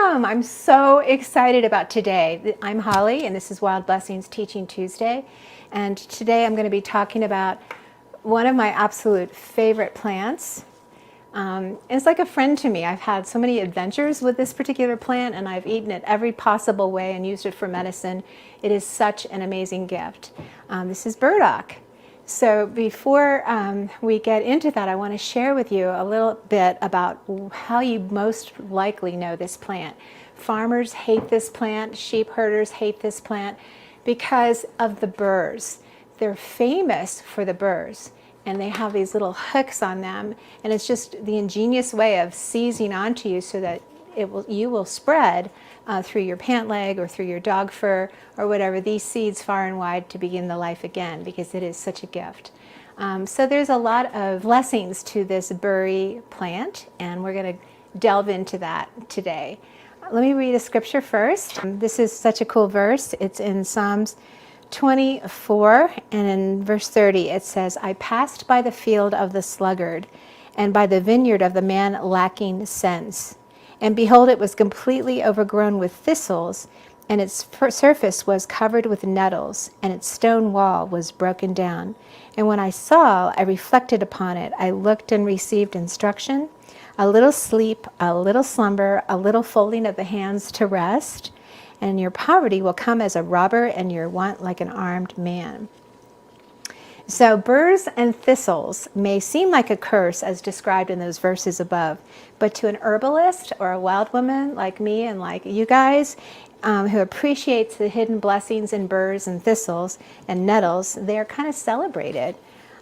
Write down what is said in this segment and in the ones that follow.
Welcome. I'm so excited about today. I'm Holly, and this is Wild Blessings Teaching Tuesday. And today I'm going to be talking about one of my absolute favorite plants. It's like a friend to me. I've had so many adventures with this particular plant, and I've eaten it every possible way and used it for medicine. It is such an amazing gift. This is burdock. So before we get into that, I want to share with you a little bit about how you most likely know this plant. Farmers hate this plant, sheep herders hate this plant because of the burrs. They're famous for the burrs, and they have these little hooks on them, and it's just the ingenious way of seizing onto you so that you will spread through your pant leg or through your dog fur or whatever these seeds far and wide to begin the life again, because it is such a gift. So there's a lot of blessings to this burry plant, and we're going to delve into that today. Let me read a scripture first. This is such a cool verse. It's in Psalms 24, and in verse 30 it says, I passed by the field of the sluggard and by the vineyard of the man lacking sense. And behold, it was completely overgrown with thistles, and its surface was covered with nettles, and its stone wall was broken down. And when I saw, I reflected upon it. I looked and received instruction, a little sleep, a little slumber, a little folding of the hands to rest, and your poverty will come as a robber, and your want like an armed man. So burrs and thistles may seem like a curse as described in those verses above, but to an herbalist or a wild woman like me and like you guys who appreciates the hidden blessings in burrs and thistles and nettles, they're kind of celebrated.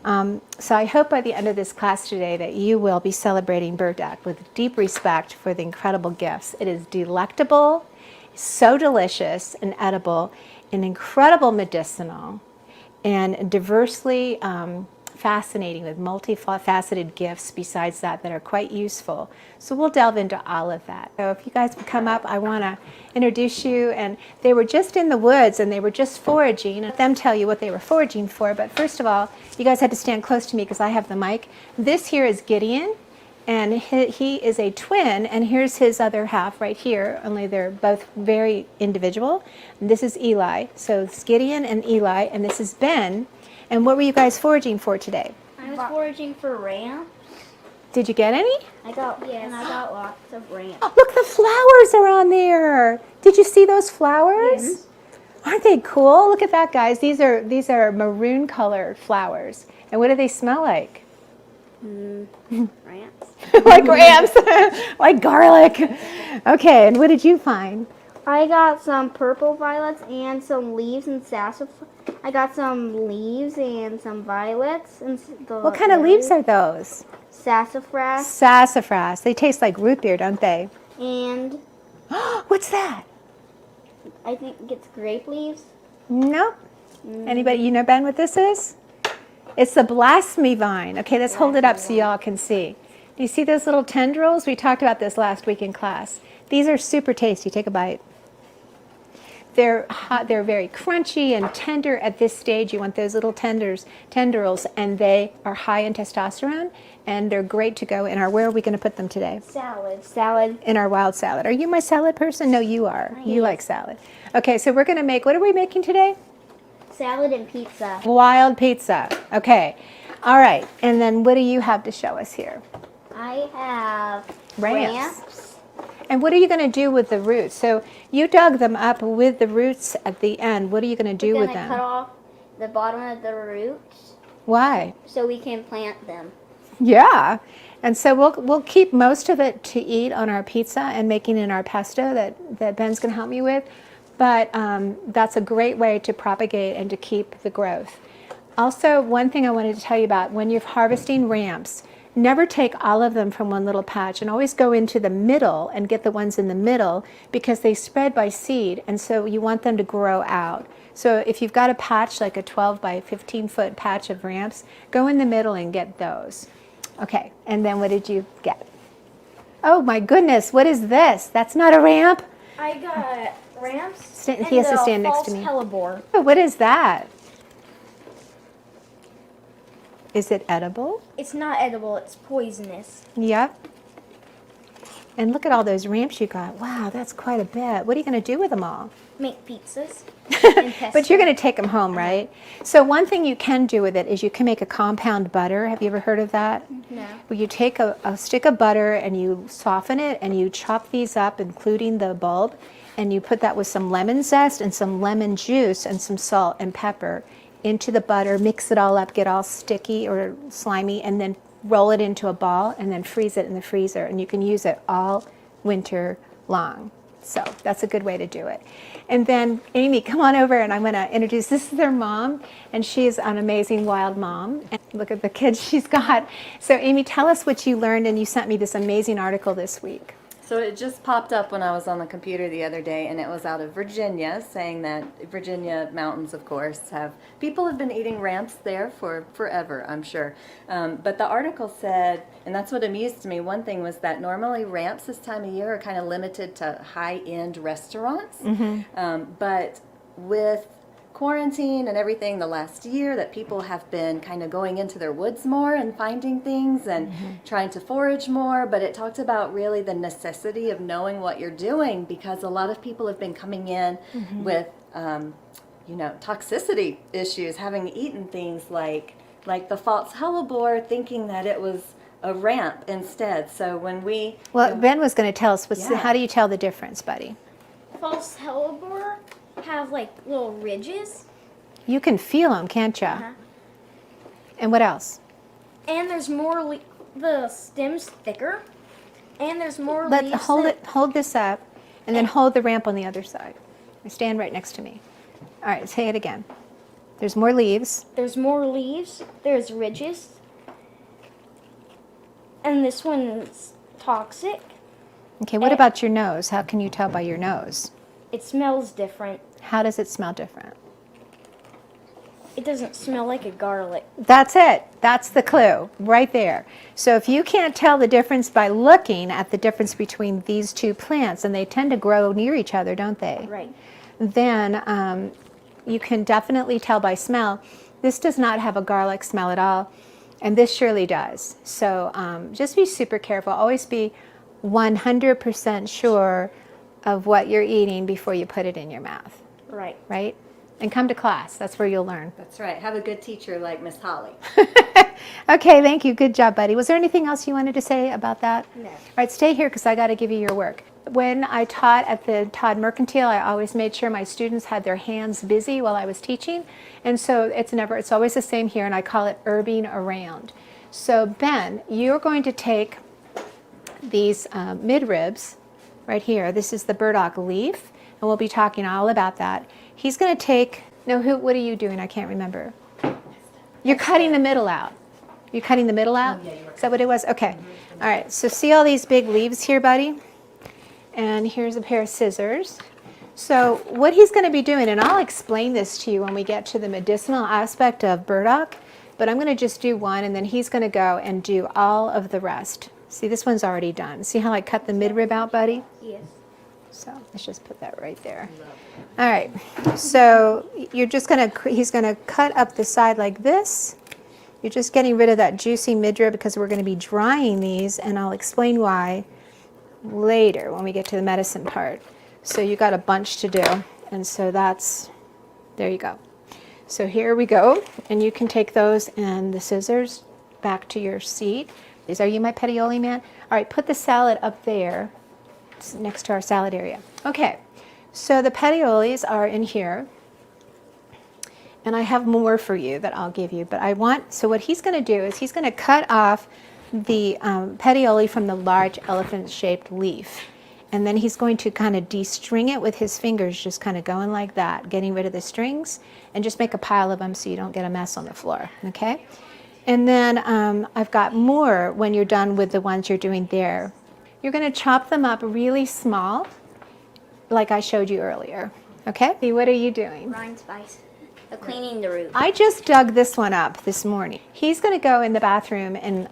So I hope by the end of this class today that you will be celebrating burdock with deep respect for the incredible gifts. It is delectable, so delicious and edible, and incredible medicinal, and diversely fascinating with multifaceted gifts besides that are quite useful. So we'll delve into all of that. So if you guys would come up, I want to introduce you. And they were just in the woods and they were just foraging. And let them tell you what they were foraging for. But first of all, you guys had to stand close to me because I have the mic. This here is Gideon, and he is a twin, and here's his other half right here, only they're both very individual. And this is Eli. So it's Gideon and Eli, and this is Ben. And what were you guys foraging for today? I was foraging for ramps. Did you get any? I got lots of ramps. Oh, look, the flowers are on there. Did you see those flowers? Yes. Aren't they cool? Look at that, guys. These are maroon colored flowers. And what do they smell like? Ramps. Like ramps, like garlic. Okay, and what did you find? I got some purple violets and some leaves and sassafras. I got some leaves and some violets. And What kind of leaves are those? Sassafras. Sassafras. They taste like root beer, don't they? And what's that? I think it's grape leaves. Nope. Anybody, you know, Ben, what this is? It's the blasphemy vine. Okay, let's hold it up so y'all can see. Do you see those little tendrils? We talked about this last week in class. These are super tasty. Take a bite. They're hot. They're very crunchy and tender at this stage. You want those little tendrils, and they are high in testosterone, and they're great to go in our, where are we going to put them today? Salad. In our wild salad. Are you my salad person? No, you are. You like salad. Okay, so we're going to make, what are we making today? Salad and pizza. Wild pizza. Okay. All right. And then what do you have to show us here? I have Ramps. And what are you going to do with the roots? So you dug them up with the roots at the end. What are you going to do with them? Cut off the bottom of the roots. Why? So we can plant them. Yeah. And so we'll keep most of it to eat on our pizza and making in our pesto that Ben's going to help me with. But that's a great way to propagate and to keep the growth. Also, one thing I wanted to tell you about, when you're harvesting ramps, never take all of them from one little patch, and always go into the middle and get the ones in the middle, because they spread by seed, and so you want them to grow out. So if you've got a patch, like a 12 by 15 foot patch of ramps, go in the middle and get those. Okay, and then what did you get? Oh my goodness, what is this? That's not a ramp. I got ramps. He has to stand next to me. Hellebore. Oh, what is that? Is it edible? It's not edible, it's poisonous. Yep. And look at all those ramps you got. Wow, that's quite a bit. What are you going to do with them all? Make pizzas. But you're going to take them home, right? So one thing you can do with it is you can make a compound butter. Have you ever heard of that? No. Well, you take a stick of butter and you soften it and you chop these up, including the bulb, and you put that with some lemon zest and some lemon juice and some salt and pepper into the butter, mix it all up, get all sticky or slimy, and then roll it into a ball and then freeze it in the freezer. And you can use it all winter long. So that's a good way to do it. And then Amy, come on over and I'm going to introduce, this is their mom, and she's an amazing wild mom. And look at the kids she's got. So Amy, tell us what you learned, and you sent me this amazing article this week. So it just popped up when I was on the computer the other day, and it was out of Virginia, saying that Virginia mountains, of course, people have been eating ramps there for forever, I'm sure. But the article said, and that's what amused me, one thing was that normally ramps this time of year are kind of limited to high-end restaurants. But with quarantine and everything the last year, that people have been kind of going into their woods more and finding things and trying to forage more. But it talked about really the necessity of knowing what you're doing, because a lot of people have been coming in with toxicity issues, having eaten things like the false hellebore, thinking that it was a ramp instead. So when we Ben was going to tell us, Yeah. how do you tell the difference, buddy? False hellebore have like little ridges. You can feel them, can't you? And what else? And there's more, the stem's thicker. And there's more Let leaves. hold this up, and then hold the ramp on the other side. Stand right next to me. All right, say it again. There's more leaves. There's more leaves. There's ridges. And this one's toxic. Okay, what about your nose? How can you tell by your nose? It smells different. How does it smell different? It doesn't smell like a garlic. That's it. That's the clue right there. So if you can't tell the difference by looking at the difference between these two plants, and they tend to grow near each other, don't they? Right. Then you can definitely tell by smell. This does not have a garlic smell at all, and this surely does. So just be super careful. Always be 100% sure of what you're eating before you put it in your mouth, Right. right? And come to class. That's where you'll learn. That's right. Have a good teacher like Miss Holly. Okay, thank you. Good job, buddy. Was there anything else you wanted to say about that? No. All right, stay here because I got to give you your work. When I taught at the Todd Mercantile, I always made sure my students had their hands busy while I was teaching. And so it's always the same here, and I call it herbing around. So Ben, you're going to take these midribs right here. This is the burdock leaf, and we'll be talking all about that. He's going to take, what are you doing? I can't remember. You're cutting the middle out. You're cutting the middle out? Is that what it was? Okay. All right, so see all these big leaves here, buddy? And here's a pair of scissors. So what he's going to be doing, and I'll explain this to you when we get to the medicinal aspect of burdock, but I'm going to just do one, and then he's going to go and do all of the rest. See, this one's already done. See how I cut the midrib out, buddy? Yes. So let's just put that right there. All right, so he's gonna cut up the side like this. You're just getting rid of that juicy midrib because we're gonna be drying these, and I'll explain why later when we get to the medicine part. So you got a bunch to do, and so there you go. So here we go, and you can take those and the scissors back to your seat. Are you my petioli man? All right, put the salad up there next to our salad area. Okay, so the petioles are in here, and I have more for you that I'll give you, but so what he's going to do is he's going to cut off the petiole from the large elephant-shaped leaf, and then he's going to kind of de-string it with his fingers, just kind of going like that, getting rid of the strings, and just make a pile of them so you don't get a mess on the floor, okay? And then I've got more when you're done with the ones you're doing there. You're going to chop them up really small, like I showed you earlier. Okay? See, what are you doing? Brine spice. Cleaning the root. I just dug this one up this morning. He's going to go in the bathroom, and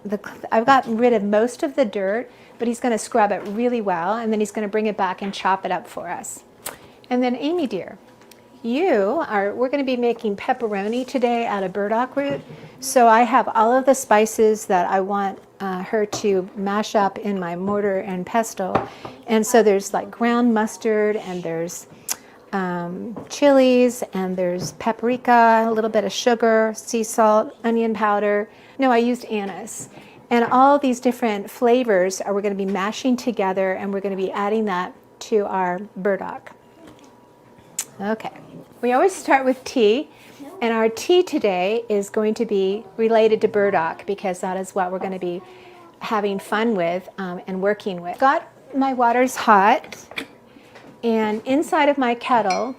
I've gotten rid of most of the dirt, but he's going to scrub it really well, and then he's going to bring it back and chop it up for us. And then Amy, dear, we're going to be making pepperoni today out of burdock root. So I have all of the spices that I want her to mash up in my mortar and pestle. And so there's like ground mustard, and there's chilies, and there's paprika, a little bit of sugar, sea salt, onion powder. No, I used anise. And all these different flavors we're going to be mashing together, and we're going to be adding that to our burdock. Okay. We always start with tea, and our tea today is going to be related to burdock because that is what we're going to be having fun with and working with. Got my water's hot, and inside of my kettle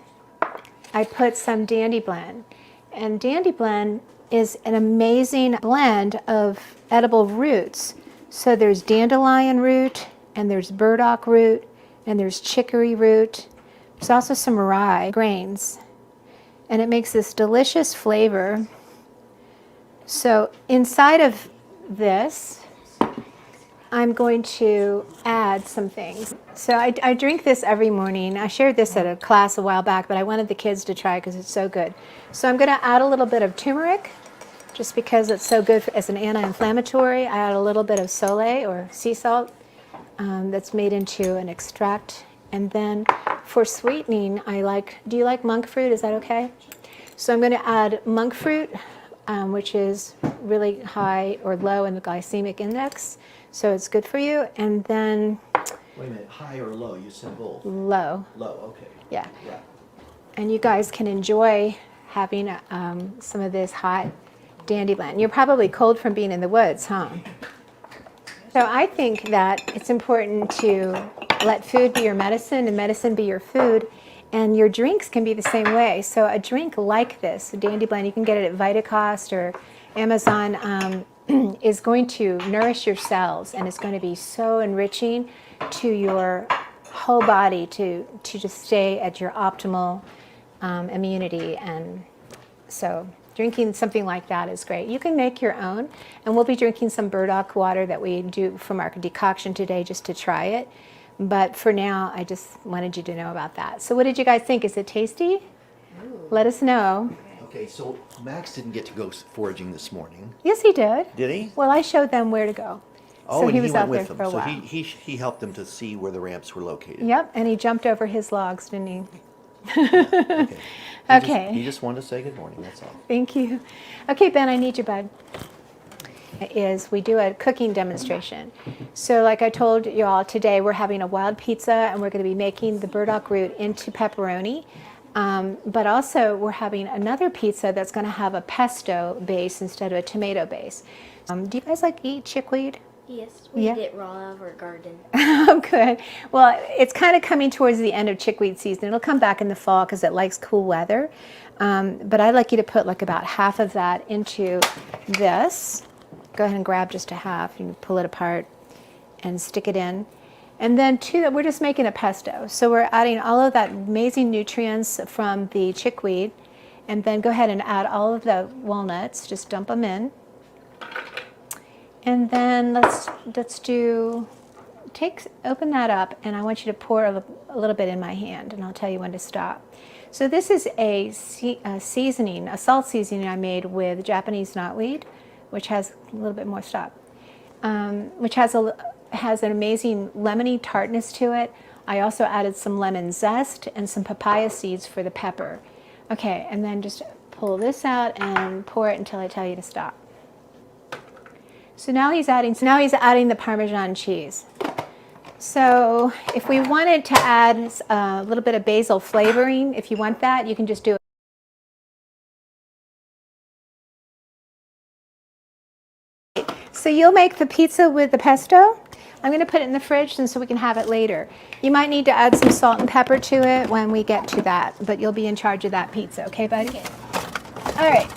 I put some Dandy Blend. And Dandy Blend is an amazing blend of edible roots. So there's dandelion root, and there's burdock root, and there's chicory root. There's also some rye grains, and it makes this delicious flavor. So inside of this, I'm going to add some things. So I drink this every morning. I shared this at a class a while back, but I wanted the kids to try because it's so good. So I'm going to add a little bit of turmeric, just because it's so good as an anti-inflammatory. I add a little bit of sole or sea salt that's made into an extract. And then for sweetening, do you like monk fruit? Is that okay? So I'm going to add monk fruit, which is really high or low in the glycemic index. So it's good for you. And then... Wait a minute, high or low? You said both. Low. Low, okay. Yeah. Yeah. And you guys can enjoy having some of this hot Dandy Blend. You're probably cold from being in the woods, huh? So I think that it's important to let food be your medicine and medicine be your food, and your drinks can be the same way. So a drink like this, a Dandy Blend, you can get it at Vitacost or Amazon, is going to nourish your cells, and it's going to be so enriching to your whole body to just stay at your optimal immunity. And so drinking something like that is great. You can make your own, and we'll be drinking some burdock water that we do from our decoction today just to try it. But for now, I just wanted you to know about that. So what did you guys think? Is it tasty? Ooh. Let us know. Okay, so Max didn't get to go foraging this morning. Yes, he did. Did he? Well, I showed them where to go. Oh, so and he was went out there with them. for a So while. he helped them to see where the ramps were located. Yep, and he jumped over his logs, didn't he? Okay. Okay. He just wanted to say good morning, that's all. Thank you. Okay, Ben, I need you, bud. We do a cooking demonstration. So like I told you all today, we're having a wild pizza, and we're going to be making the burdock root into pepperoni. But also we're having another pizza that's going to have a pesto base instead of a tomato base. Do you guys eat chickweed? Yes, we Yeah. eat it raw out of our garden. Oh, good. Well, it's kind of coming towards the end of chickweed season. It'll come back in the fall because it likes cool weather. But I'd like you to put about half of that into this. Go ahead and grab just a half. You can pull it apart and stick it in. And then we're just making a pesto. So we're adding all of that amazing nutrients from the chickweed. And then go ahead and add all of the walnuts. Just dump them in. And then open that up, and I want you to pour a little bit in my hand, and I'll tell you when to stop. So this is a seasoning, a salt seasoning I made with Japanese knotweed, which has a little bit more, which has an amazing lemony tartness to it. I also added some lemon zest and some papaya seeds for the pepper. Okay, and then just pull this out and pour it until I tell you to stop. So now he's adding the Parmesan cheese. So if we wanted to add a little bit of basil flavoring, if you want that, you can just do it. So you'll make the pizza with the pesto. I'm going to put it in the fridge so we can have it later. You might need to add some salt and pepper to it when we get to that, but you'll be in charge of that pizza, okay, buddy? Okay. All right.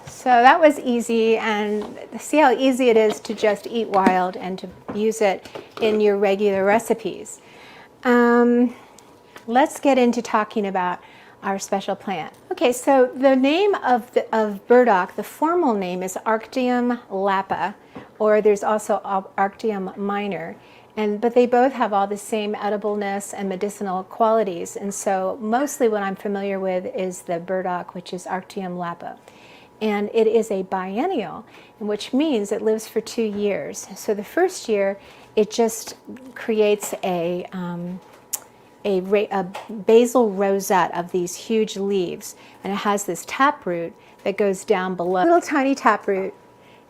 So that was easy, and see how easy it is to just eat wild and to use it in your regular recipes. Let's get into talking about our special plant. Okay, so the name of burdock, the formal name is Arctium lapa, or there's also Arctium minor, but they both have all the same edibleness and medicinal qualities. And so mostly what I'm familiar with is the burdock, which is Arctium lapa. And it is a biennial, which means it lives for 2 years. So the first year, it just creates a basal rosette of these huge leaves, and it has this taproot that goes down below. Little tiny taproot,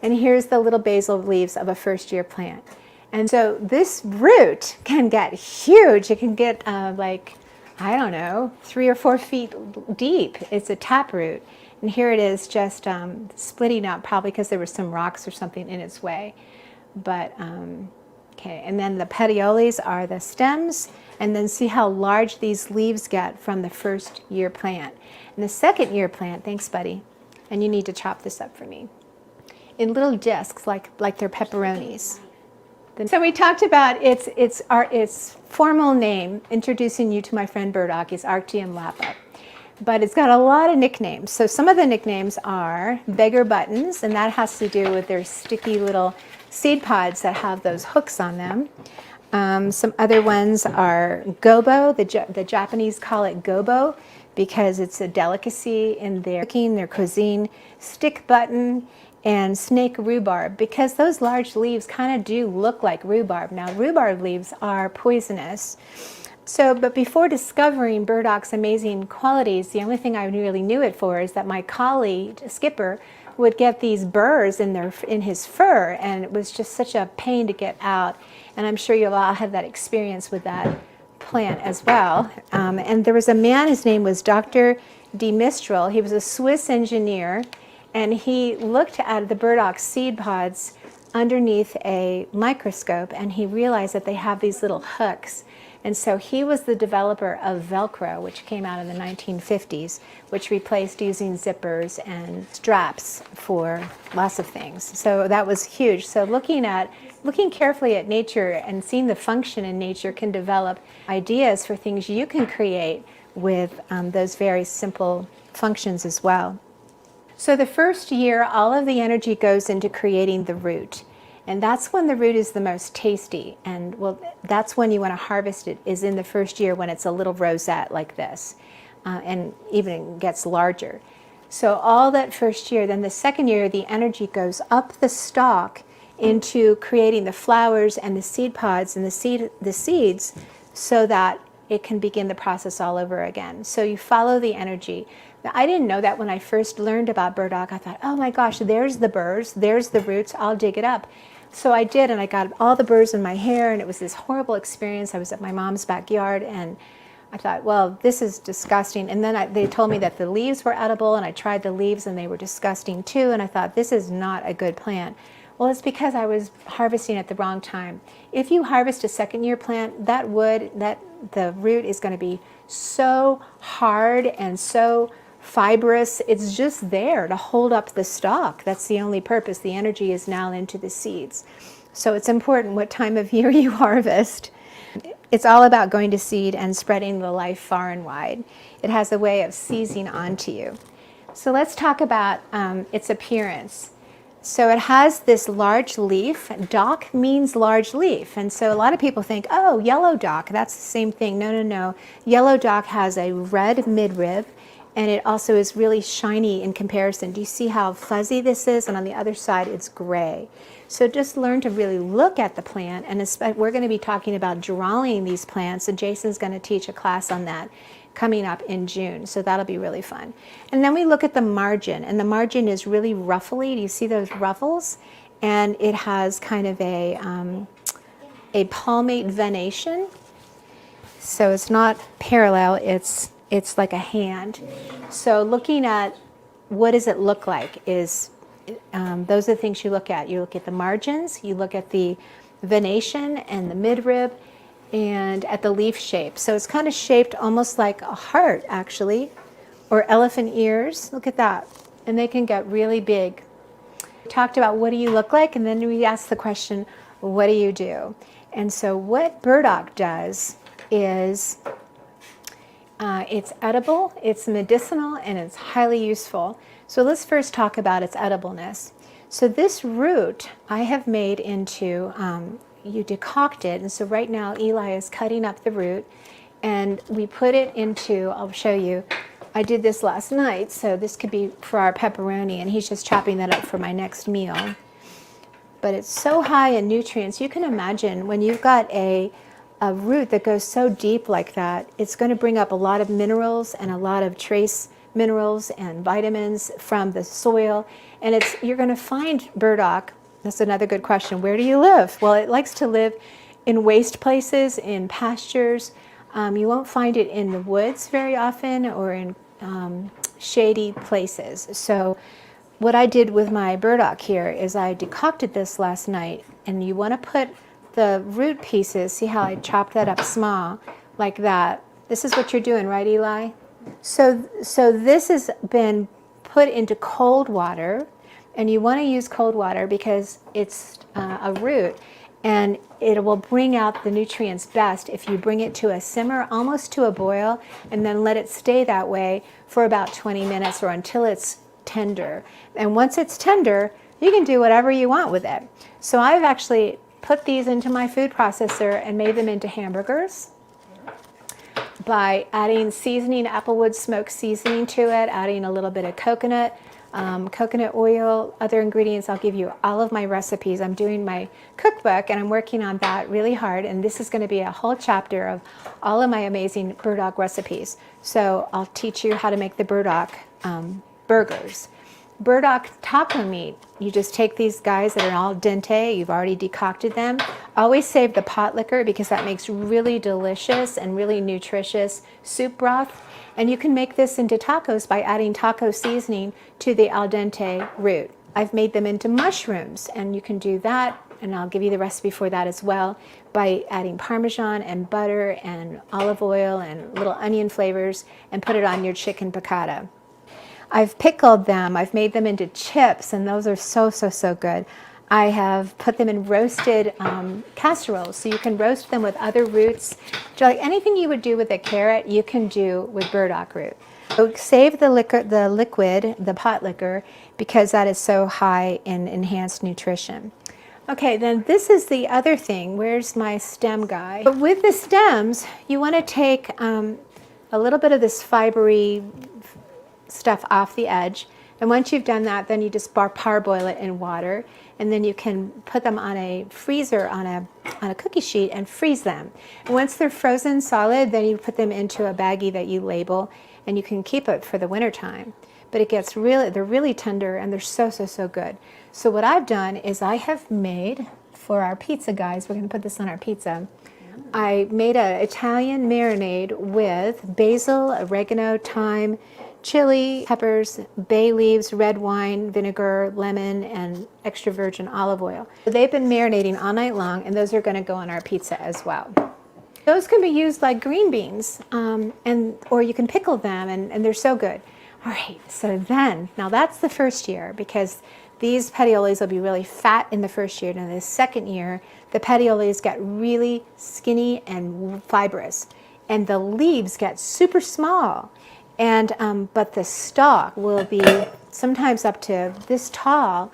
and here's the little basal leaves of a first-year plant. And so this root can get huge. It can get like, I don't know, 3 or 4 feet deep. It's a taproot. And here it is just splitting up, probably because there was some rocks or something in its way. But, okay, and then the petioles are the stems, and then see how large these leaves get from the first year plant. And the second year plant, thanks buddy, and you need to chop this up for me, in little discs like they're pepperonis. So we talked about its formal name, introducing you to my friend Burdock, is Arctium lapa. But it's got a lot of nicknames. So some of the nicknames are beggar buttons, and that has to do with their sticky little seed pods that have those hooks on them. Some other ones are gobo. The Japanese call it gobo because it's a delicacy in their cooking, their cuisine. Stick button and snake rhubarb, because those large leaves kind of do look like rhubarb. Now, rhubarb leaves are poisonous. So, but before discovering burdock's amazing qualities, the only thing I really knew it for is that my colleague, Skipper, would get these burrs in his fur, and it was just such a pain to get out. And I'm sure you'll all have that experience with that plant as well. And there was a man, his name was Dr. de Mistral. He was a Swiss engineer, and he looked at the burdock seed pods underneath a microscope, and he realized that they have these little hooks. And so he was the developer of Velcro, which came out in the 1950s, which replaced using zippers and straps for lots of things. So that was huge. So looking carefully at nature and seeing the function in nature can develop ideas for things you can create with those very simple functions as well. So the first year, all of the energy goes into creating the root. And that's when the root is the most tasty. And well, that's when you want to harvest it, is in the first year when it's a little rosette like this, and even gets larger. So all that first year, then the second year, the energy goes up the stalk into creating the flowers and the seed pods and the seeds, so that it can begin the process all over again. So you follow the energy. Now, I didn't know that when I first learned about burdock. I thought, oh my gosh, there's the burrs, there's the roots, I'll dig it up. So I did, and I got all the burrs in my hair, and it was this horrible experience. I was at my mom's backyard, and I thought, well, this is disgusting. And then they told me that the leaves were edible, and I tried the leaves, and they were disgusting too, and I thought, this is not a good plant. Well, it's because I was harvesting at the wrong time. If you harvest a second-year plant, the root is going to be so hard and so fibrous. It's just there to hold up the stalk. That's the only purpose. The energy is now into the seeds. So it's important what time of year you harvest. It's all about going to seed and spreading the life far and wide. It has a way of seizing onto you. So let's talk about its appearance. So it has this large leaf. Dock means large leaf. And so a lot of people think, oh, yellow dock, that's the same thing. No, no, no. Yellow dock has a red midrib, and it also is really shiny in comparison. Do you see how fuzzy this is? And on the other side, it's gray. So just learn to really look at the plant, and we're going to be talking about drawing these plants, and Jason's going to teach a class on that coming up in June, so that'll be really fun. And then we look at the margin, and the margin is really ruffly. Do you see those ruffles? And it has kind of a palmate venation. So it's not parallel, it's like a hand. So looking at what does it look like is, those are the things you look at. You look at the margins, you look at the venation and the midrib, and at the leaf shape. So it's kind of shaped almost like a heart, actually, or elephant ears. Look at that. And they can get really big. We talked about what do you look like, and then we asked the question, what do you do? And so what burdock does is it's edible, it's medicinal, and it's highly useful. So let's first talk about its edibleness. So this root I have made into, you decoct it, and so right now Eli is cutting up the root, and we put it into, I'll show you, I did this last night, so this could be for our pepperoni, and he's just chopping that up for my next meal. But it's so high in nutrients. You can imagine when you've got a root that goes so deep like that, it's going to bring up a lot of minerals and a lot of trace minerals and vitamins from the soil. And you're going to find burdock. That's another good question. Where do you live? Well, it likes to live in waste places, in pastures. You won't find it in the woods very often or in shady places. So what I did with my burdock here is I decocted this last night, and you want to put the root pieces, see how I chopped that up small, like that. This is what you're doing, right, Eli? So this has been put into cold water, and you want to use cold water because it's a root, and it will bring out the nutrients best if you bring it to a simmer, almost to a boil, and then let it stay that way for about 20 minutes or until it's tender. And once it's tender, you can do whatever you want with it. So I've actually put these into my food processor and made them into hamburgers by adding seasoning, applewood smoked seasoning to it, adding a little bit of coconut oil, other ingredients. I'll give you all of my recipes. I'm doing my cookbook and I'm working on that really hard, and this is going to be a whole chapter of all of my amazing burdock recipes. So I'll teach you how to make the burdock burgers. Burdock taco meat, you just take these guys that are al dente, you've already decocted them. Always save the pot liquor because that makes really delicious and really nutritious soup broth. And you can make this into tacos by adding taco seasoning to the al dente root. I've made them into mushrooms, and you can do that, and I'll give you the recipe for that as well, by adding Parmesan and butter and olive oil and little onion flavors and put it on your chicken piccata. I've pickled them. I've made them into chips, and those are so good. I have put them in roasted casseroles, so you can roast them with other roots. Like anything you would do with a carrot, you can do with burdock root. So save the liquid, the pot liquor, because that is so high in enhanced nutrition. Okay, then this is the other thing. Where's my stem guy? But with the stems, you want to take a little bit of this fibery stuff off the edge, and once you've done that, then you just parboil it in water, and then you can put them on a freezer on a cookie sheet and freeze them. And once they're frozen solid, then you put them into a baggie that you label, and you can keep it for the winter time. But it gets they're really tender, and they're so good. So what I've done is I have made, for our pizza guys, we're going to put this on our pizza, I made an Italian marinade with basil, oregano, thyme, chili, peppers, bay leaves, red wine, vinegar, lemon, and extra virgin olive oil. So they've been marinating all night long, and those are going to go on our pizza as well. Those can be used like green beans, or you can pickle them, and they're so good. All right, so then, now that's the first year, because these petioles will be really fat in the first year, and in the second year, the petioles get really skinny and fibrous, and the leaves get super small. And but the stalk will be sometimes up to this tall,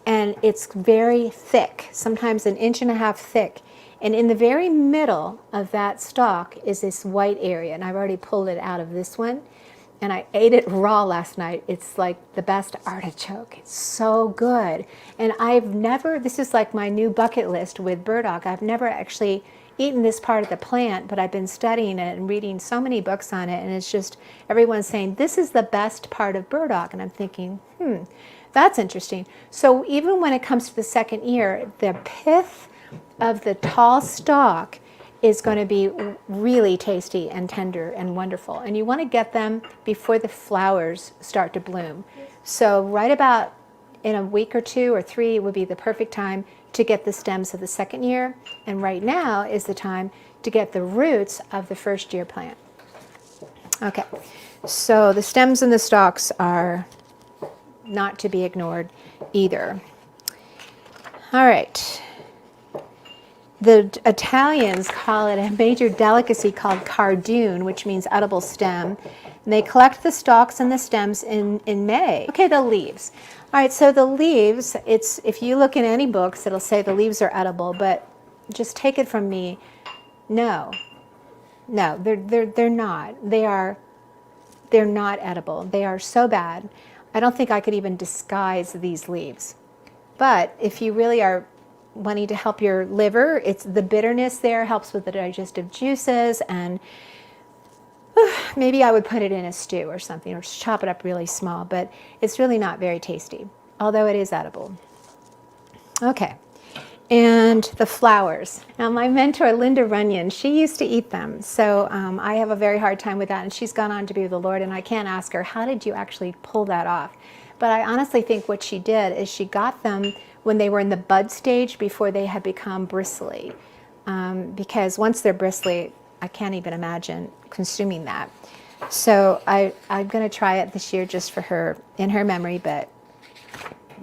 and it's very thick, sometimes 1.5 inches thick. And in the very middle of that stalk is this white area, and I've already pulled it out of this one. And I ate it raw last night. It's like the best artichoke. It's so good. And this is like my new bucket list with burdock. I've never actually eaten this part of the plant, but I've been studying it and reading so many books on it, and it's just everyone's saying this is the best part of burdock, and I'm thinking, that's interesting. So even when it comes to the second year, the pith of the tall stalk is going to be really tasty and tender and wonderful, and you want to get them before the flowers start to bloom. So right about in a week or 2 or 3 would be the perfect time to get the stems of the second year, and right now is the time to get the roots of the first year plant. Okay, so the stems and the stalks are not to be ignored either. All right, the Italians call it a major delicacy called cardoon, which means edible stem. And they collect the stalks and the stems in May. Okay, the leaves. All right, so the leaves, if you look in any books, it'll say the leaves are edible, but just take it from me, no, they're not. They are they're not edible. They are so bad. I don't think I could even disguise these leaves. But if you really are wanting to help your liver, it's the bitterness there helps with the digestive juices, and maybe I would put it in a stew or something, or chop it up really small, but it's really not very tasty, although it is edible. Okay, and the flowers. Now my mentor, Linda Runyon, she used to eat them, so I have a very hard time with that, and she's gone on to be with the Lord, and I can't ask her, how did you actually pull that off? But I honestly think what she did is she got them when they were in the bud stage before they had become bristly. Because once they're bristly, I can't even imagine consuming that. So I'm going to try it this year just for her, in her memory, but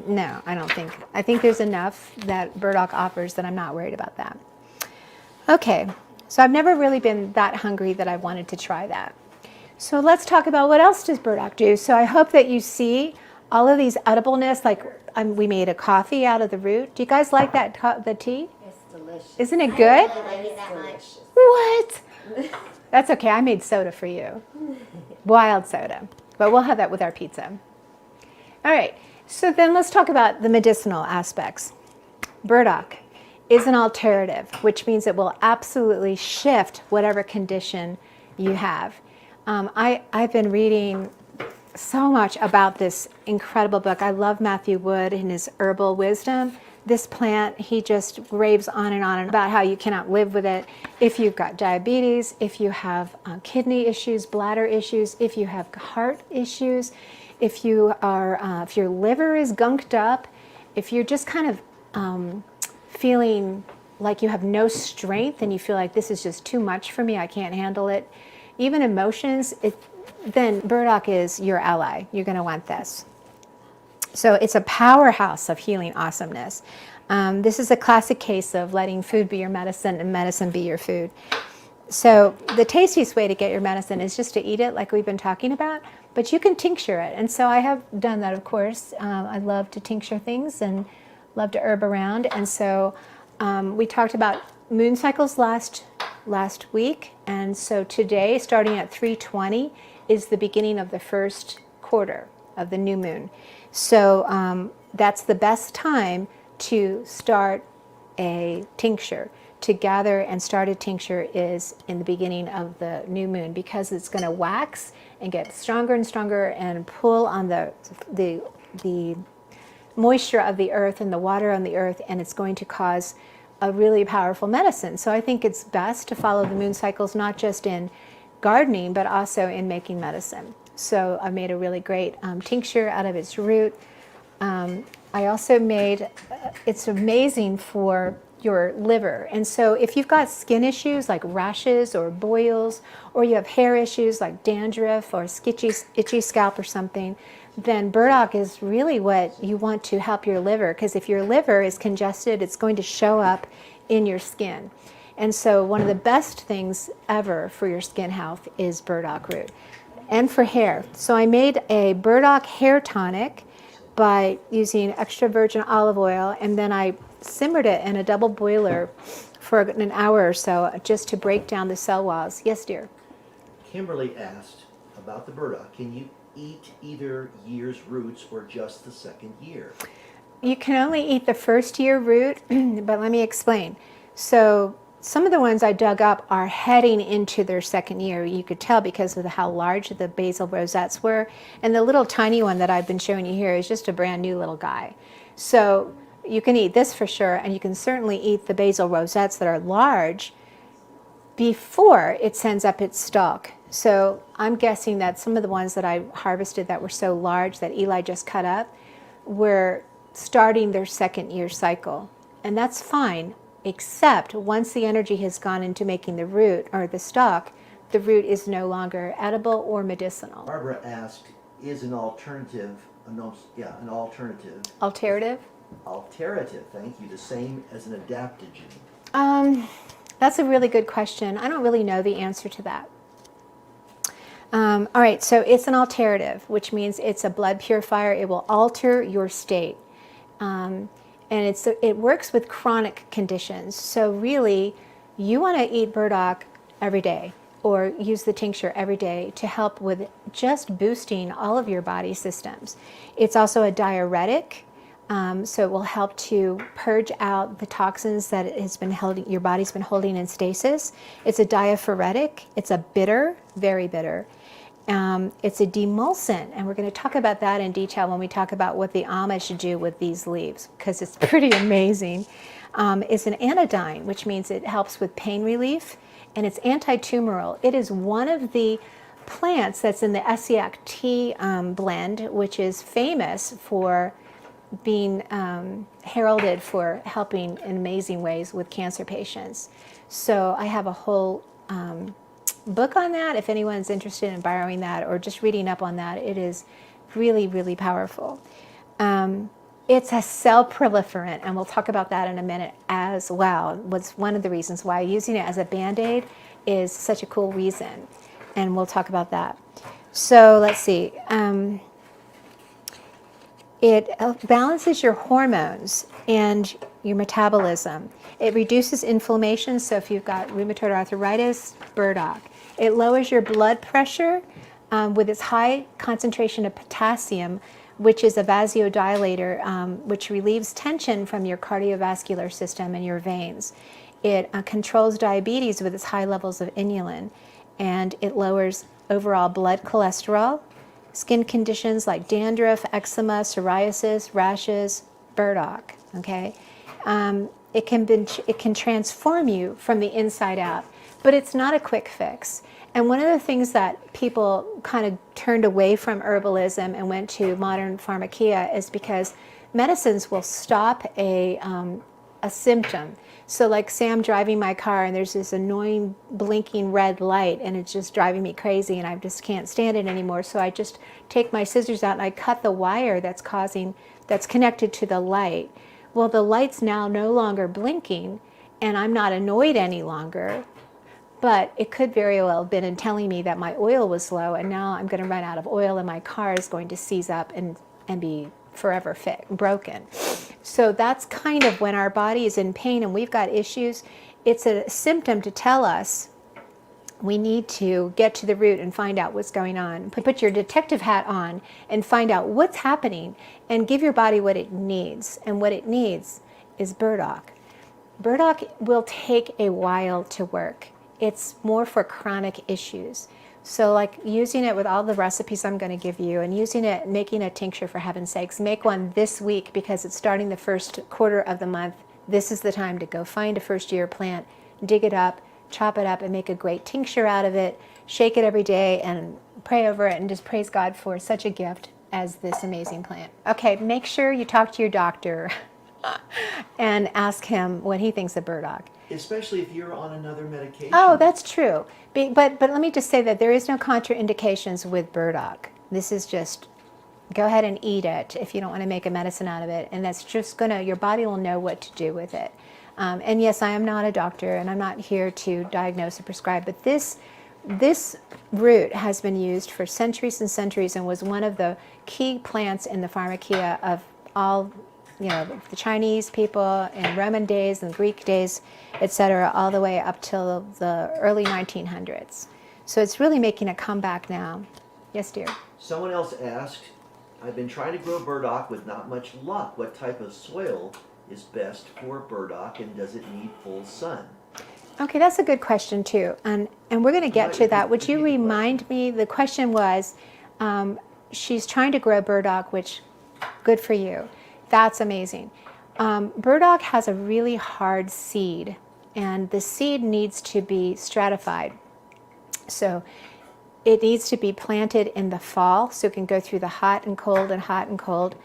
no, I don't think. I think there's enough that burdock offers that I'm not worried about that. Okay, so I've never really been that hungry that I wanted to try that. So let's talk about what else does burdock do. So I hope that you see all of these edibleness, like we made a coffee out of the root. Do you guys like that, the tea? It's delicious. Isn't it good? I like it that much. What? That's okay, I made soda for you. Wild soda. But we'll have that with our pizza. All right, so then let's talk about the medicinal aspects. Burdock is an alternative, which means it will absolutely shift whatever condition you have. I've been reading so much about this incredible book. I love Matthew Wood and his herbal wisdom. This plant, he just raves on and about how you cannot live with it if you've got diabetes, if you have kidney issues, bladder issues, if you have heart issues, if you are, if your liver is gunked up, if you're just kind of feeling like you have no strength and you feel like this is just too much for me, I can't handle it. Even emotions, then burdock is your ally. You're going to want this. So it's a powerhouse of healing awesomeness. This is a classic case of letting food be your medicine and medicine be your food. So the tastiest way to get your medicine is just to eat it like we've been talking about, but you can tincture it. And so I have done that, of course. I love to tincture things and love to herb around. And so we talked about moon cycles last week. And so today, starting at 3:20, is the beginning of the first quarter of the new moon. So that's the best time to start a tincture. To gather and start a tincture is in the beginning of the new moon, because it's going to wax and get stronger and stronger and pull on the moisture of the earth and the water on the earth, and it's going to cause a really powerful medicine. So I think it's best to follow the moon cycles, not just in gardening, but also in making medicine. So I made a really great tincture out of its root. I also made, it's amazing for your liver. And so if you've got skin issues like rashes or boils, or you have hair issues like dandruff or itchy scalp or something, then burdock is really what you want to help your liver, because if your liver is congested, it's going to show up in your skin. And so one of the best things ever for your skin health is burdock root. And for hair. So I made a burdock hair tonic by using extra virgin olive oil, and then I simmered it in a double boiler for an hour or so just to break down the cell walls. Yes, dear? Kimberly asked about the burdock. Can you eat either year's roots or just the second year? You can only eat the first year root, but let me explain. So some of the ones I dug up are heading into their second year. You could tell because of how large the basil rosettes were. And the little tiny one that I've been showing you here is just a brand new little guy. So you can eat this for sure, and you can certainly eat the basil rosettes that are large before it sends up its stalk. So I'm guessing that some of the ones that I harvested that were so large that Eli just cut up were starting their second year cycle. And that's fine, except once the energy has gone into making the root or the stalk, the root is no longer edible or medicinal. Barbara asked, is an alternative, Alterative, thank you, the same as an adaptogen? That's a really good question. I don't really know the answer to that. All right, so it's an alterative, which means it's a blood purifier. It will alter your state. And it works with chronic conditions. So really, you want to eat burdock every day. or use the tincture every day to help with just boosting all of your body systems. It's also a diuretic, so it will help to purge out the toxins that it has been your body's been holding in stasis. It's a diaphoretic. It's a bitter, very bitter. It's a demulcent, and we're going to talk about that in detail when we talk about what the Amish do with these leaves, because it's pretty amazing. It's an anodyne, which means it helps with pain relief, and it's anti-tumoral. It is one of the plants that's in the Essiac tea blend, which is famous for being heralded for helping in amazing ways with cancer patients. So I have a whole book on that if anyone's interested in borrowing that or just reading up on that. It is really, really powerful. It's a cell proliferant, and we'll talk about that in a minute as well. What's one of the reasons why using it as a Band-Aid is such a cool reason, and we'll talk about that. So let's see. It balances your hormones and your metabolism. It reduces inflammation, so if you've got rheumatoid arthritis, burdock. It lowers your blood pressure with its high concentration of potassium, which is a vasodilator, which relieves tension from your cardiovascular system and your veins. It controls diabetes with its high levels of inulin, and it lowers overall blood cholesterol, skin conditions like dandruff, eczema, psoriasis, rashes, burdock, okay? It can transform you from the inside out, but it's not a quick fix. And one of the things that people kind of turned away from herbalism and went to modern pharmacia is because medicines will stop a symptom. So like say I'm driving my car and there's this annoying blinking red light and it's just driving me crazy and I just can't stand it anymore. So I just take my scissors out and I cut the wire that's connected to the light. Well, the light's now no longer blinking and I'm not annoyed any longer. But it could very well have been telling me that my oil was low and now I'm going to run out of oil and my car is going to seize up and be forever broken. So that's kind of when our body is in pain and we've got issues. It's a symptom to tell us we need to get to the root and find out what's going on. Put your detective hat on and find out what's happening and give your body what it needs. And what it needs is burdock. Burdock will take a while to work. It's more for chronic issues. So like using it with all the recipes I'm going to give you and using it, making a tincture, for heaven's sakes, make one this week because it's starting the first quarter of the month. This is the time to go find a first-year plant, dig it up, chop it up, and make a great tincture out of it. Shake it every day and pray over it and just praise God for such a gift as this amazing plant. Okay, make sure you talk to your doctor and ask him what he thinks of burdock. Especially if you're on another medication. Oh, that's true. But let me just say that there is no contraindications with burdock. This is just, go ahead and eat it if you don't want to make a medicine out of it. And that's just your body will know what to do with it. And yes, I am not a doctor and I'm not here to diagnose or prescribe, but this root has been used for centuries and centuries and was one of the key plants in the pharmacia of all, the Chinese people in Roman days and Greek days, etc., all the way up till the early 1900s. So it's really making a comeback now. Yes, dear? Someone else asked, I've been trying to grow burdock with not much luck. What type of soil is best for burdock and does it need full sun? Okay, that's a good question too. And we're going to get to that. Would you remind me? The question was, she's trying to grow burdock, which, good for you. That's amazing. Burdock has a really hard seed, and the seed needs to be stratified. So it needs to be planted in the fall, so it can go through the hot and cold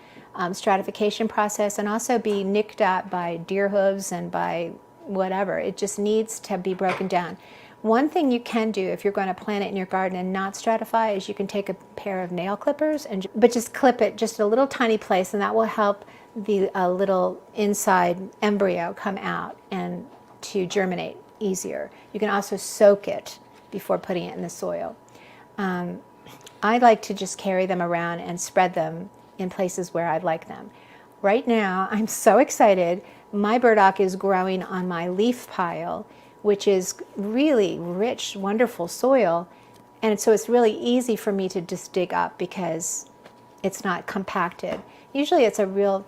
stratification process, and also be nicked at by deer hooves and by whatever. It just needs to be broken down. One thing you can do if you're going to plant it in your garden and not stratify is you can take a pair of nail clippers but just clip it just a little tiny place, and that will help the little inside embryo come out and to germinate easier. You can also soak it before putting it in the soil. I like to just carry them around and spread them in places where I'd like them. Right now, I'm so excited. My burdock is growing on my leaf pile, which is really rich, wonderful soil. And so it's really easy for me to just dig up because it's not compacted. Usually it's a real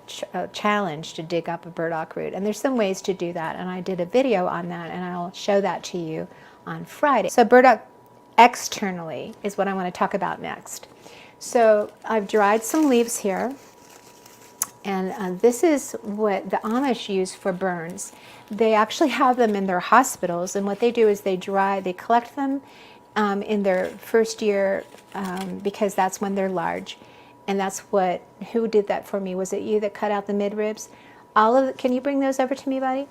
challenge to dig up a burdock root, and there's some ways to do that, and I did a video on that, and I'll show that to you on Friday. So burdock externally is what I want to talk about next. So I've dried some leaves here, and this is what the Amish use for burns. They actually have them in their hospitals, and what they do is they collect them in their first year because that's when they're large. And that's who did that for me? Was it you that cut out the midribs? Can you bring those over to me, buddy?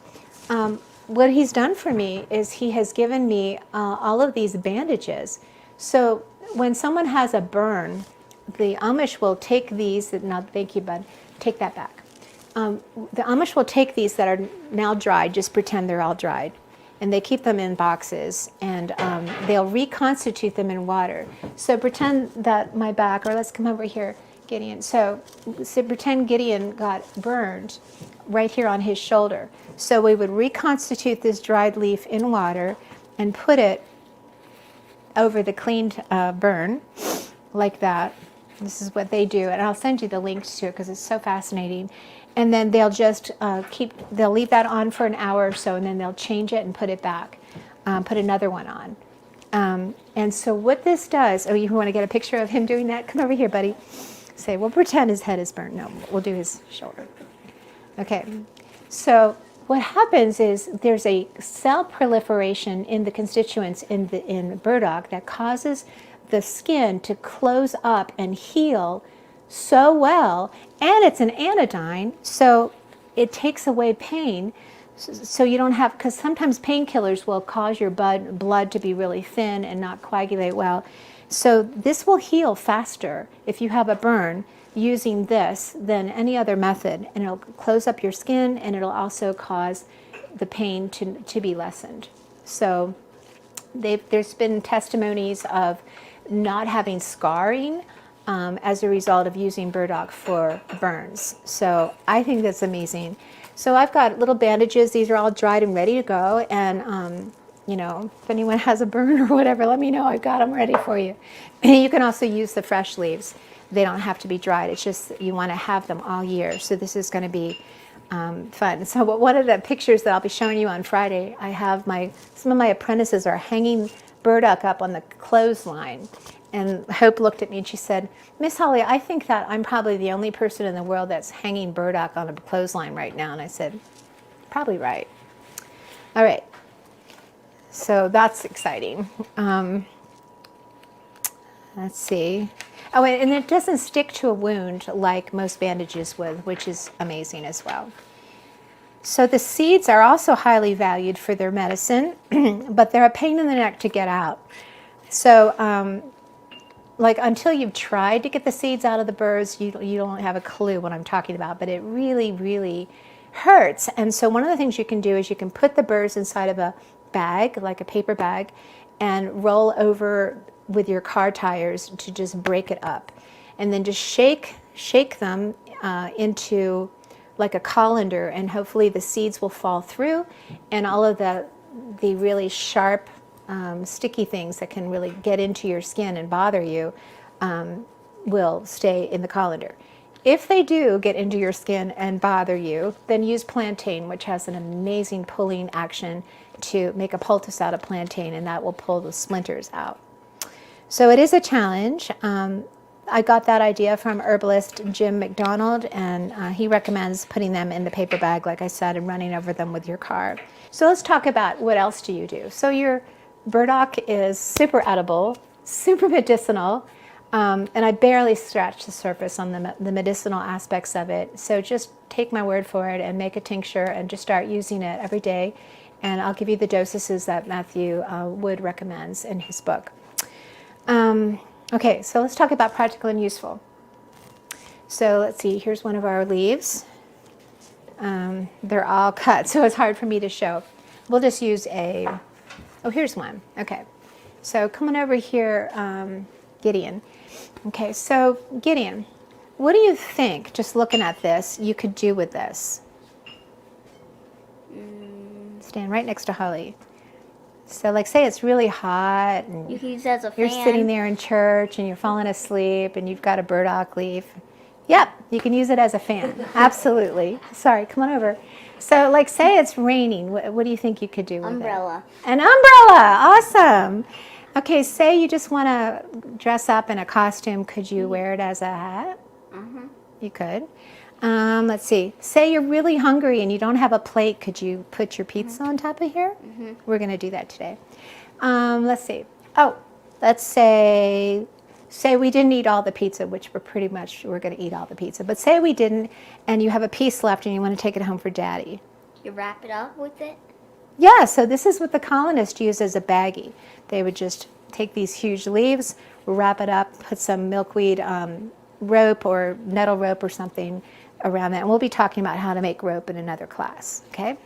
What he's done for me is he has given me all of these bandages. So when someone has a burn, the Amish will take these, thank you, bud, take that back. The Amish will take these that are now dried, just pretend they're all dried, and they keep them in boxes, and they'll reconstitute them in water. So pretend that my back, or let's come over here, Gideon. So pretend Gideon got burned right here on his shoulder. So we would reconstitute this dried leaf in water and put it over the cleaned burn like that. This is what they do, and I'll send you the links to it because it's so fascinating. And then they'll just they'll leave that on for an hour or so, and then they'll change it and put it back, put another one on. And so what this does, you want to get a picture of him doing that? Come over here, buddy. Say, we'll pretend his head is burnt. No, we'll do his shoulder. Okay, so what happens is there's a cell proliferation in the constituents in burdock that causes the skin to close up and heal so well, and it's an anodyne, so it takes away pain, so you don't have, because sometimes painkillers will cause your blood to be really thin and not coagulate well. So this will heal faster if you have a burn using this than any other method, and it'll close up your skin, and it'll also cause the pain to be lessened. So there's been testimonies of not having scarring as a result of using burdock for burns. So I think that's amazing. So I've got little bandages. These are all dried and ready to go. And, if anyone has a burn or whatever, let me know. I've got them ready for you. And you can also use the fresh leaves. They don't have to be dried. It's just you want to have them all year. So this is going to be fun. So one of the pictures that I'll be showing you on Friday, I have some of my apprentices are hanging burdock up on the clothesline. And Hope looked at me and she said, Miss Holly, I think that I'm probably the only person in the world that's hanging burdock on a clothesline right now. And I said, probably right. All right. So that's exciting. Let's see. Oh, and it doesn't stick to a wound like most bandages would, which is amazing as well. So the seeds are also highly valued for their medicine, but they're a pain in the neck to get out. So until you've tried to get the seeds out of the burrs, you don't have a clue what I'm talking about, but it really, really hurts. And so one of the things you can do is you can put the burrs inside of a bag, like a paper bag, and roll over with your car tires to just break it up. And then just shake them into like a colander, and hopefully the seeds will fall through, and all of the really sharp sticky things that can really get into your skin and bother you will stay in the colander. If they do get into your skin and bother you, then use plantain, which has an amazing pulling action to make a poultice out of plantain, and that will pull the splinters out. So it is a challenge. I got that idea from herbalist Jim McDonald, and he recommends putting them in the paper bag, like I said, and running over them with your car. So let's talk about what else do you do. So your burdock is super edible, super medicinal, and I barely scratched the surface on the medicinal aspects of it. So just take my word for it and make a tincture and just start using it every day. And I'll give you the dosages that Matthew Wood recommends in his book. Okay, so let's talk about practical and useful. So let's see, here's one of our leaves. They're all cut, so it's hard for me to show. We'll just use here's one. Okay, so coming over here, Gideon. Okay, so Gideon, what do you think, just looking at this, you could do with this? Stand right next to Holly. So like say it's really hot and You can use it as a fan. you're sitting there in church and you're falling asleep and you've got a burdock leaf. Yep, you can use it as a fan. Absolutely. Sorry, come on over. So like say it's raining. What do you think you could do with Umbrella. it? An umbrella. Awesome. Okay, say you just want to dress up in a costume. Could you wear it as a hat? You could. Let's see. Say you're really hungry and you don't have a plate. Could you put your pizza on top of here? We're going to do that today. Let's see. Oh, let's say we didn't eat all the pizza, which we're going to eat all the pizza. But say we didn't, and you have a piece left and you want to take it home for Daddy. You wrap it up with it. Yeah, so this is what the colonists used as a baggie. They would just take these huge leaves, wrap it up, put some milkweed rope or nettle rope or something around that. And we'll be talking about how to make rope in another class, okay?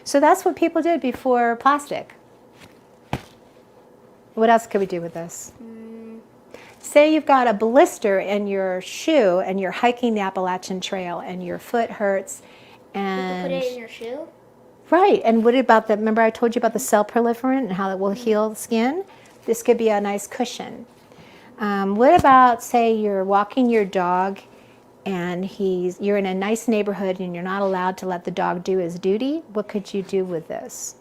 So that's what people did before plastic. What else could we do with this? Say you've got a blister in your shoe and you're hiking the Appalachian Trail and your foot hurts and... You can put it in your shoe. Right, and what about remember I told you about the cell proliferant and how it will heal the skin? This could be a nice cushion. What about, say, you're walking your dog and you're in a nice neighborhood and you're not allowed to let the dog do his duty? What could you do with this?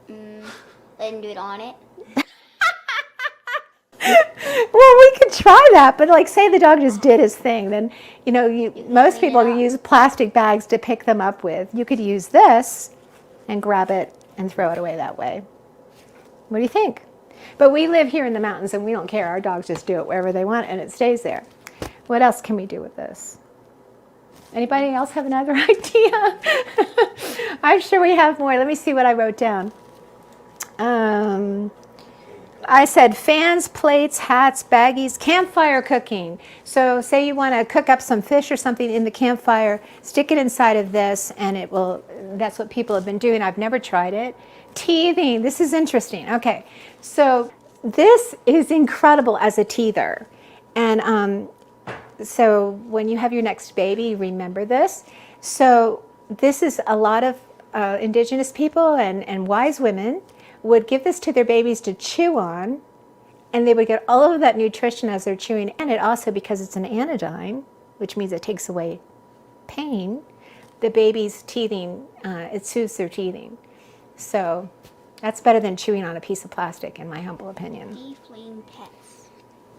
Let him do it on it. Well, we could try that, but like say the dog just did his thing, then, most clean people it up. use plastic bags to pick them up with. You could use this and grab it and throw it away that way. What do you think? But we live here in the mountains and we don't care. Our dogs just do it wherever they want and it stays there. What else can we do with this? Anybody else have another idea? I'm sure we have more. Let me see what I wrote down. I said fans, plates, hats, baggies, campfire cooking. So say you want to cook up some fish or something in the campfire, stick it inside of this and that's what people have been doing. I've never tried it. Teething, this is interesting. Okay, so this is incredible as a teether. And so when you have your next baby, remember this. So this is a lot of indigenous people and wise women would give this to their babies to chew on, and they would get all of that nutrition as they're chewing, and it also, because it's an anodyne, which means it takes away pain, the baby's teething, it soothes their teething. So that's better than chewing on a piece of plastic, in my humble opinion. Defleeing pets.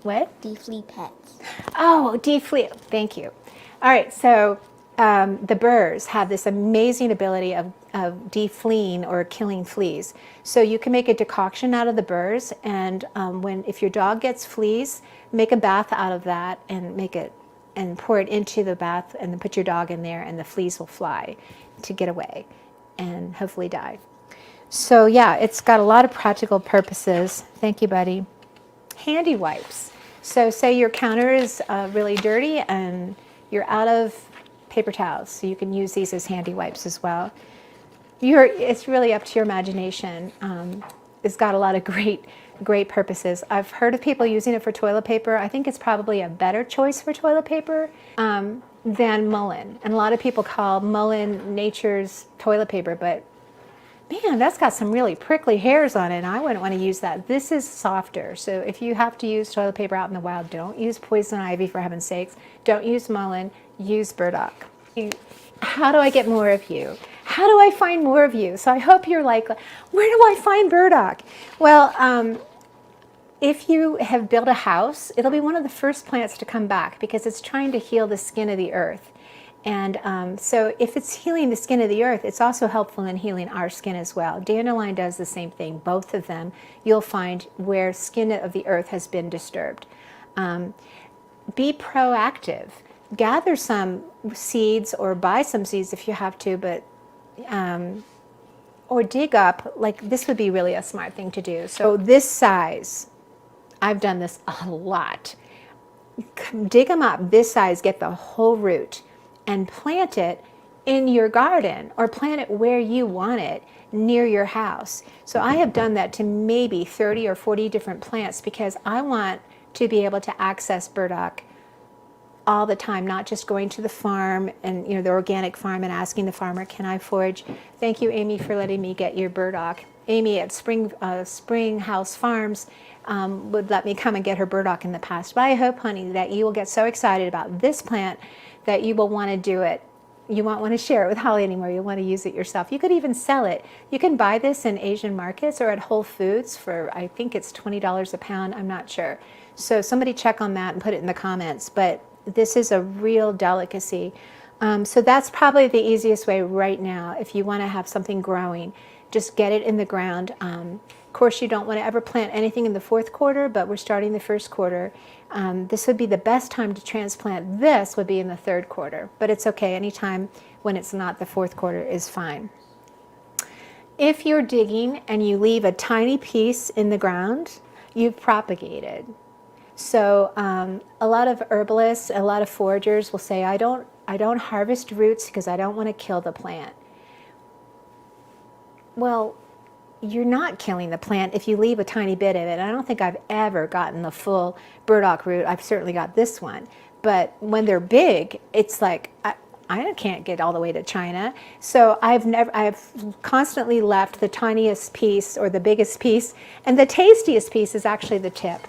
What? Deflee pets. Oh, deflea. Thank you. All right, so the Burs have this amazing ability of defleeing or killing fleas. So you can make a decoction out of the Burs, and if your dog gets fleas, make a bath out of that and pour it into the bath, and then put your dog in there, and the fleas will fly to get away and hopefully die. So yeah, it's got a lot of practical purposes. Thank you, buddy. Handy wipes. So say your counter is really dirty and you're out of paper towels, so you can use these as handy wipes as well. It's really up to your imagination. It's got a lot of great purposes. I've heard of people using it for toilet paper. I think it's probably a better choice for toilet paper than Mullen. And a lot of people call Mullen nature's toilet paper, but man, that's got some really prickly hairs on it, and I wouldn't want to use that. This is softer, so if you have to use toilet paper out in the wild, don't use poison ivy, for heaven's sakes. Don't use Mullen, use Burdock. How do I get more of you? How do I find more of you? So I hope you're like, where do I find Burdock? Well, if you have built a house, it'll be one of the first plants to come back because it's trying to heal the skin of the earth. And so if it's healing the skin of the earth, it's also helpful in healing our skin as well. Dandelion does the same thing, both of them. You'll find where skin of the earth has been disturbed. Be proactive. Gather some seeds or buy some seeds if you have to, but or dig up, like this would be really a smart thing to do. So this size, I've done this a lot. Dig them up this size, get the whole root, and plant it in your garden or plant it where you want it near your house. So I have done that to maybe 30 or 40 different plants because I want to be able to access burdock all the time, not just going to the farm and the organic farm and asking the farmer, can I forage? Thank you, Amy, for letting me get your burdock. Amy at Spring House Farms would let me come and get her burdock in the past. But I hope, honey, that you will get so excited about this plant that you will want to do it. You won't want to share it with Holly anymore. You'll want to use it yourself. You could even sell it. You can buy this in Asian markets or at Whole Foods for, I think it's $20 a pound. I'm not sure. So somebody check on that and put it in the comments. But this is a real delicacy. So that's probably the easiest way right now if you want to have something growing. Just get it in the ground. Of course, you don't want to ever plant anything in the fourth quarter, but we're starting the first quarter. This would be the best time to transplant. This would be in the third quarter, but it's okay. Anytime when it's not the fourth quarter is fine. If you're digging and you leave a tiny piece in the ground, you've propagated. So a lot of herbalists, a lot of foragers will say, I don't harvest roots because I don't want to kill the plant. Well, you're not killing the plant if you leave a tiny bit of it. I don't think I've ever gotten the full burdock root. I've certainly got this one. But when they're big, it's like, I can't get all the way to China. So I've constantly left the tiniest piece or the biggest piece, and the tastiest piece is actually the tip.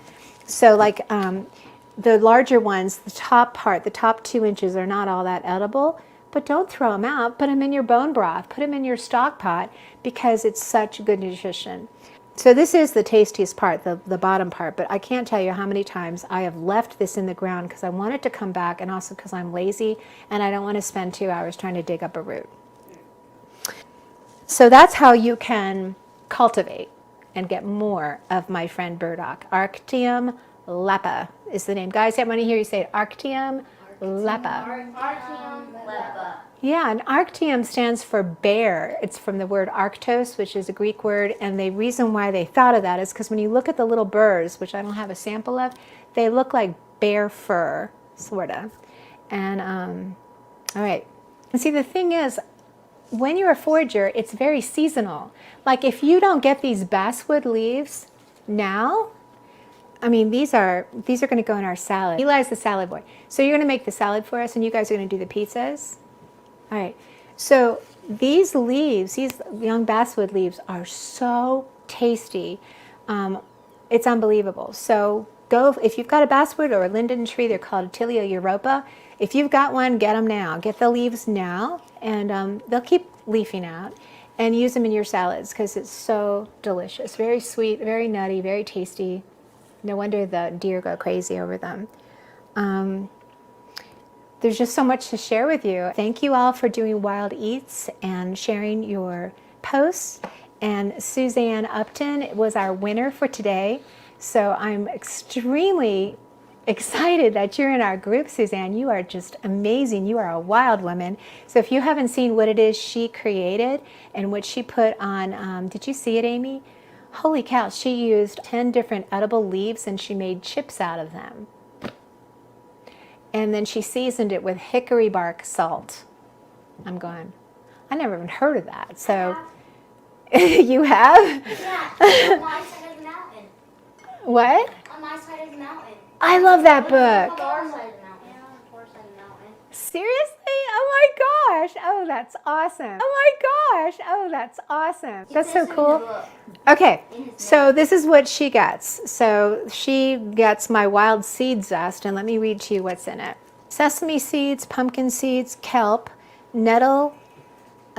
So like the larger ones, the top part, the top 2 inches are not all that edible, but don't throw them out. Put them in your bone broth, put them in your stock pot because it's such good nutrition. So this is the tastiest part, the bottom part, but I can't tell you how many times I have left this in the ground because I want it to come back and also because I'm lazy and I don't want to spend 2 hours trying to dig up a root. So that's how you can cultivate and get more of my friend burdock. Arctium lepa is the name. Guys, I want to hear you say it. Arctium lepa. Artichoke. Yeah, and arctium stands for bear. It's from the word arctos, which is a Greek word, and the reason why they thought of that is because when you look at the little burrs, which I don't have a sample of, they look like bear fur, sort of. And, all right. And see, the thing is, when you're a forager, it's very seasonal. Like if you don't get these basswood leaves now, I mean, these are going to go in our salad. Eli's the salad boy. So you're going to make the salad for us, and you guys are going to do the pizzas? All right. So these leaves, these young basswood leaves are so tasty. It's unbelievable. So go, if you've got a basswood or a linden tree, they're called Atilia europa. If you've got one, get them now. Get the leaves now, and they'll keep leafing out. And use them in your salads because it's so delicious. Very sweet, very nutty, very tasty. No wonder the deer go crazy over them. There's just so much to share with you. Thank you all for doing Wild Eats and sharing your posts. And Suzanne Upton was our winner for today. So I'm extremely excited that you're in our group, Suzanne. You are just amazing. You are a wild woman. So if you haven't seen what it is she created and what she put on, did you see it, Amy? Holy cow, she used 10 different edible leaves and she made chips out of them. And then she seasoned it with hickory bark salt. I'm going, I never even heard of that. So you have? Yeah, on my side of the mountain. What? On my side of the mountain. I love that book. Far side of the mountain. Yeah, on the far side of the mountain. Seriously? Oh my gosh. Oh, that's awesome. Oh my gosh. Oh, that's awesome. That's so cool. Okay, so this is what she gets. So she gets my wild seed zest, and let me read to you what's in it. Sesame seeds, pumpkin seeds, kelp, nettle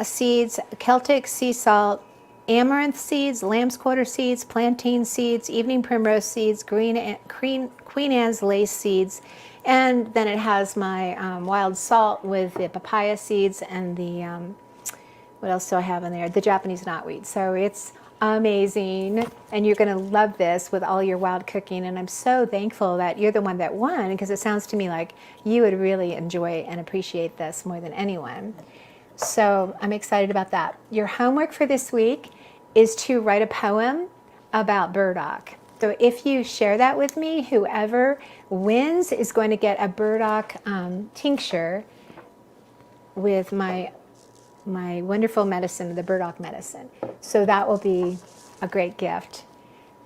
seeds, Celtic sea salt, amaranth seeds, lamb's quarter seeds, plantain seeds, evening primrose seeds, Queen Anne's lace seeds, and then it has my wild salt with the papaya seeds and the, what else do I have in there? The Japanese knotweed. So it's amazing, and you're going to love this with all your wild cooking, and I'm so thankful that you're the one that won because it sounds to me like you would really enjoy and appreciate this more than anyone. So I'm excited about that. Your homework for this week is to write a poem about burdock. So if you share that with me, whoever wins is going to get a burdock tincture with my wonderful medicine, the burdock medicine. So that will be a great gift.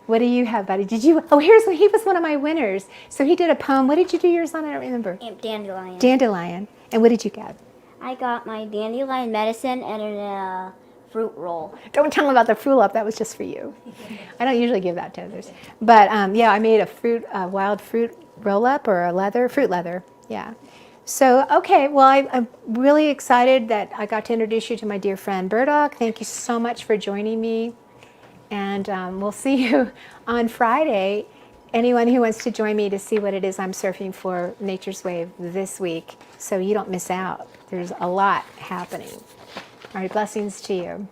What do you have, buddy? Did you? Oh, he was one of my winners. So he did a poem. What did you do yours on? I don't remember. Dandelion. Dandelion. And what did you get? I got my dandelion medicine and a fruit roll. Don't tell them about the fruit roll-up. That was just for you. I don't usually give that to others. But yeah, I made a wild fruit roll-up or a fruit leather. Yeah. So, okay, well, I'm really excited that I got to introduce you to my dear friend Burdock. Thank you so much for joining me. And we'll see you on Friday. Anyone who wants to join me to see what it is I'm surfing for Nature's Wave this week, so you don't miss out. There's a lot happening. All right, blessings to you.